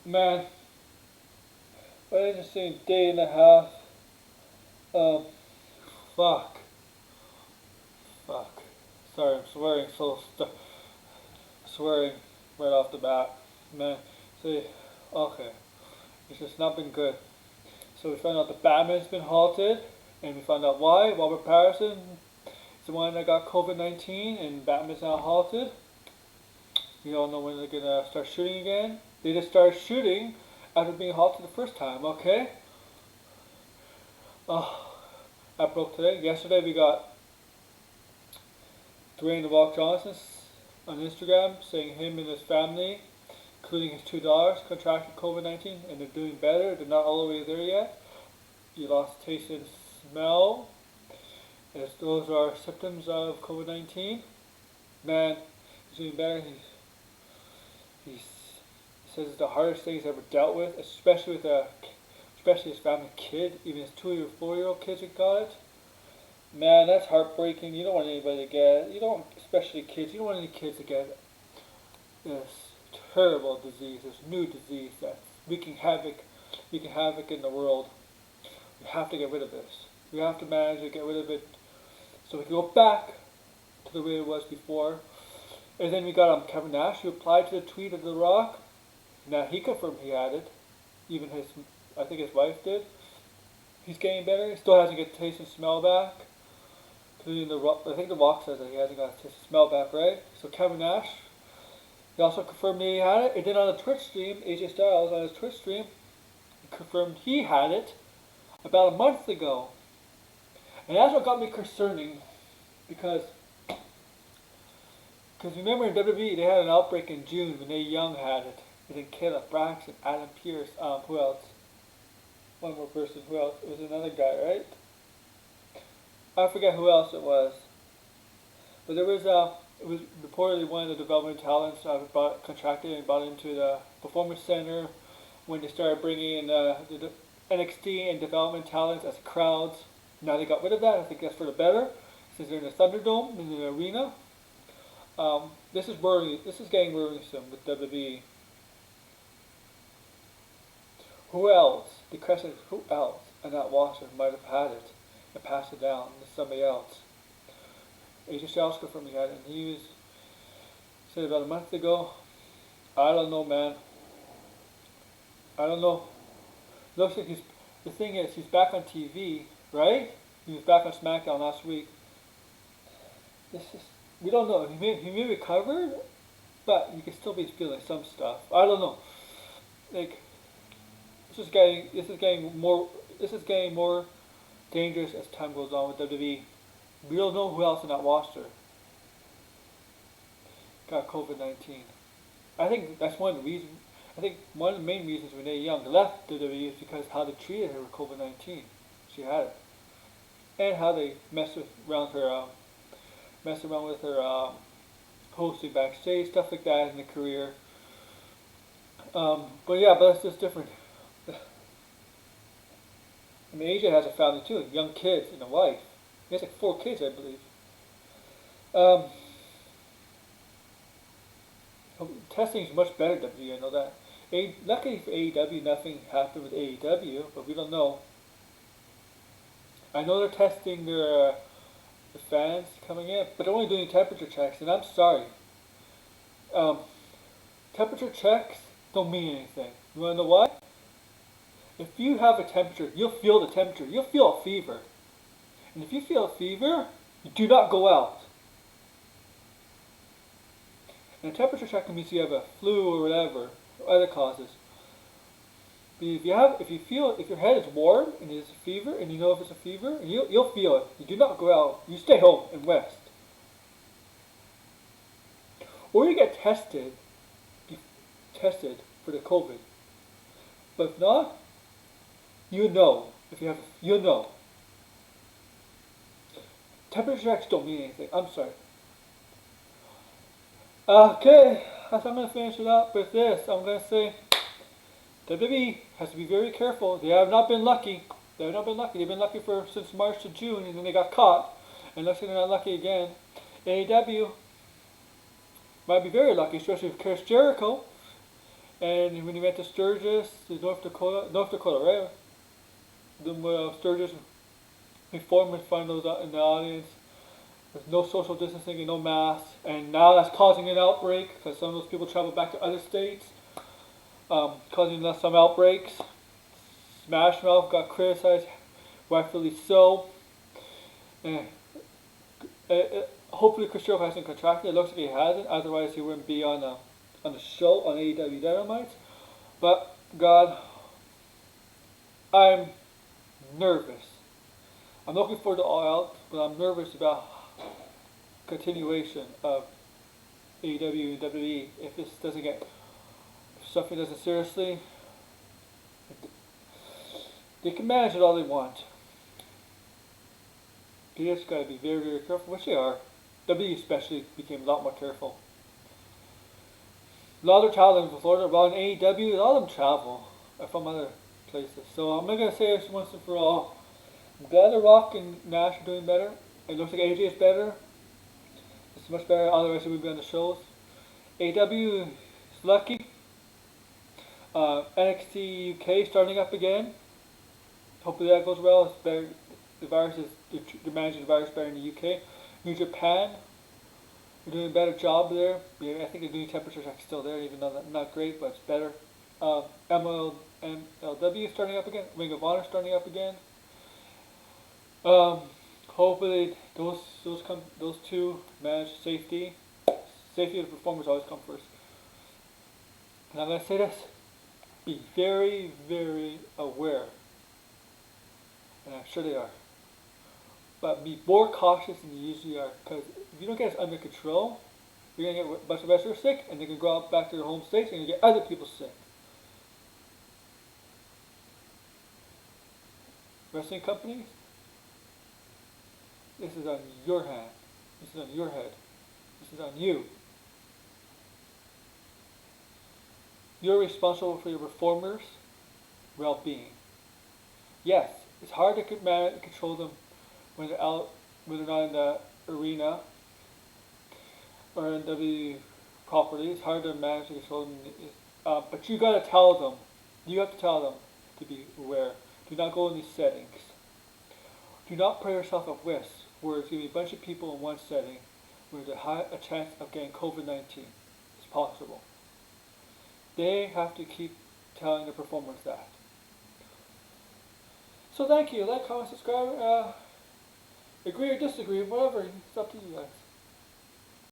Man, what an interesting day and a half. Um, fuck. Fuck. Sorry, I'm swearing swearing right off the bat. Man, see, okay. It's just not been good. So we found out the Batman's been halted, and we found out why. Robert Patterson is the one that got COVID-19, and Batman's now halted. We all know when they're gonna start shooting again. They just started shooting after being halted the first time, okay? Oh, that broke today. Yesterday we got dwaynejohnson on Instagram saying him and his family, including his two daughters, contracted COVID-19 and they're doing better. They're not all the way there yet. He lost taste and smell, as those are symptoms of COVID-19. Man, he's doing better. He says it's the hardest thing he's ever dealt with, especially his family kid. Even his 2 or 4-year-old kids have got it. Man, that's heartbreaking. You don't want anybody to get it. You don't, especially kids. You don't want any kids to get this terrible disease, this new disease that's wreaking havoc in the world. We have to get rid of this. We have to manage to get rid of it so we can go back to the way it was before. And then we got Kevin Nash, who replied to the tweet of The Rock. Now he confirmed he had it. Even I think his wife did. He's getting better. He still hasn't got taste and smell back. I think The Rock says that he hasn't got taste and smell back, right? So Kevin Nash, he also confirmed that he had it. And then on the Twitch stream, ajstyles on his Twitch stream, he confirmed he had it about a month ago. And that's what got me concerning, because remember in WWE they had an outbreak in June when Young had it. And then Caleb Braxton, Adam Pearce, who else? One more person, who else? It was another guy, right? I forget who else it was. But it was reportedly one of the development talents contracted and brought into the Performance Center when they started bringing in the NXT and development talents as crowds. Now they got rid of that. I think that's for the better, since they're in the Thunderdome, in the arena. This is getting worrisome with WWE. Who else? The question is, who else in that roster might have had it and passed it down to somebody else? AJ Styles confirmed he had it, and he said about a month ago. I don't know, man. I don't know. Looks like the thing is, he's back on TV, right? He was back on SmackDown last week. We don't know. He may recover, but you can still be feeling some stuff. I don't know. Like, this is getting more dangerous as time goes on with WWE. We don't know who else in that roster got COVID-19. I think that's one of the reasons. I think one of the main reasons Renee Young left WWE is because how they treated her with COVID-19. She had it, and how they messed around with her hosting backstage, stuff like that in the career. But that's just different. I mean, AJ has a family too, young kids and a wife. He has like 4 kids, I believe. Testing is much better than WWE, I know that. Luckily for AEW, nothing happened with AEW, but we don't know. I know they're testing the fans coming in, but they're only doing temperature checks, and I'm sorry. Temperature checks don't mean anything. You wanna know why? If you have a temperature, you'll feel the temperature. You'll feel a fever. And if you feel a fever, you do not go out. And a temperature check means you have a flu or whatever, or other causes. But if your head is warm and there's a fever, and you know if it's a fever, you'll feel it. You do not go out. You stay home and rest. Or you get tested for the COVID. But if not, you'll know. Temperature checks don't mean anything. I'm sorry. Okay, I'm going to finish it up with this. I'm going to say WWE has to be very careful. They have not been lucky. They've been lucky since March to June, and then they got caught. And looks like they're not lucky again. AEW might be very lucky, especially with Chris Jericho. And when he went to Sturgis, to North Dakota, right? The Sturgis performers find those out in the audience. There's no social distancing and no masks, and now that's causing an outbreak because some of those people travel back to other states, causing some outbreaks. Smash Mouth got criticized, rightfully so. And hopefully Chris Jericho hasn't contracted. It looks like he hasn't. Otherwise, he wouldn't be on the show on AEW Dynamite. But God, I'm nervous. I'm looking forward to All Out, but I'm nervous about continuation of AEW and WWE. If this doesn't get, if something doesn't seriously, they can manage it all they want. You just gotta be very, very careful, which they are. WWE especially became a lot more careful. A lot of them travel in Florida, while in AEW, a lot of them travel from other places. So I'm not gonna say this once and for all. I'm glad The Rock and Nash are doing better. It looks like AJ is better. It's much better, otherwise he would be on the shows. AEW is lucky. NXT UK starting up again. Hopefully that goes well. It's better. The virus is, they're managing the virus better in the UK. Newjapan, they're doing a better job there. Yeah, I think the new temperature check is still there, even though not great, but it's better. MLW starting up again. Ring of Honor starting up again. Hopefully those two manage safety. Safety of the performers always come first. And I'm gonna say this: be very, very aware. And I'm sure they are. But be more cautious than you usually are, because if you don't get this under control, you're going to get a bunch of wrestlers sick, and they can go out back to their home states, and you get other people sick. Wrestling companies, this is on your hand. This is on your head. This is on you. You're responsible for your performers' well-being. Yes, it's hard to control them when they're out, when they're not in the arena or in W property. It's hard to manage to control them, but you gotta tell them. You have to tell them to be aware. Do not go in these settings. Do not put yourself at risk where it's gonna be a bunch of people in one setting where there's a chance of getting COVID-19. It's possible. They have to keep telling the performers that. So thank you. Like, comment, subscribe. Agree or disagree, whatever. It's up to you guys.